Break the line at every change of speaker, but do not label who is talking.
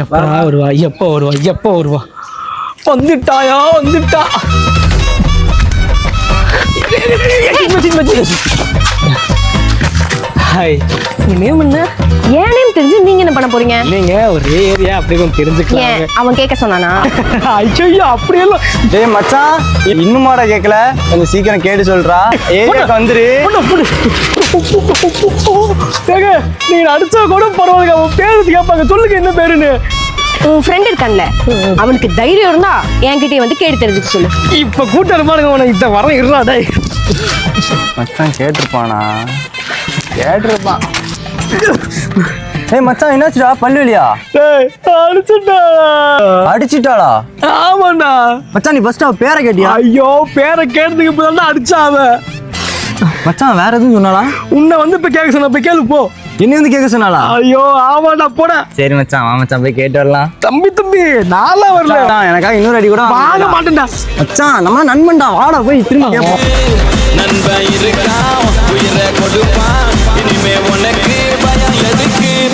எப்போ வருவா எப்போ வருவா வந்துட்டாயா வந்துட்டா. ஹாய், நேம் என்ன?
ஏன் நேம் தெரிஞ்சு நீங்க என்ன பண்ண போறீங்க?
இல்லைங்க, ஒரே ஏரியா அப்படி கொஞ்சம் தெரிஞ்சுக்கலாம்.
அவன் கேட்க சொன்னானா?
ஐயோ அப்படியெல்லாம்.
டேய் மச்சான், இன்னுமாடா கேட்கல? கொஞ்சம் சீக்கிரம் கேட்டு சொல்றா. ஏரியாக்கு வந்துரு.
நீங்க அடிச்சா கூட பரவாயில்ல, அவன் பேரு கேட்பாங்க. சொல்லுங்க என்ன பேருன்னு.
உன் ஃப்ரெண்ட் இருக்கான்ல, அவனுக்கு தைரியம் இருந்தா என்கிட்டயே வந்து கேட்டு தெரிஞ்சுக்க சொல்லு.
இப்ப கூட்டருமானுங்க உனக்கு இந்த வர இருடா. டேய்
மச்சான் கேட்டிருப்பானா? கேட்டிருப்பான். ஏய் மச்சான், என்னாச்சுடா? பல்லுவலியா? அடிச்சிட்டாளா?
ஆமாண்டா
மச்சான், நீ ஃபர்ஸ்ட் அவ பேரை கேட்டியா?
ஐயோ, பேரை கேட்டதுக்கு இப்பதான் அடிச்சா அவன்.
மச்சான் வேற எதுவும் சொன்னாளா?
உன்னை வந்து இப்ப கேட்க சொன்ன, போய் கேளு போ.
என்ன வந்து கேட்க சொன்னாளா?
ஐயோ ஆமாடா, போட.
சரி மச்சான், வா மச்சான் போய் கேட்டு வரலாம்.
தம்பி நான்லாம் வரல.
எனக்காக இன்னொரு அடி கூட
வாங்க மாட்டேன்டா.
மச்சான், நம்ம நண்பன்டா, வாடா போய் திரும்பி கேட்போம்.
நண்பன் இருக்கா உயிரை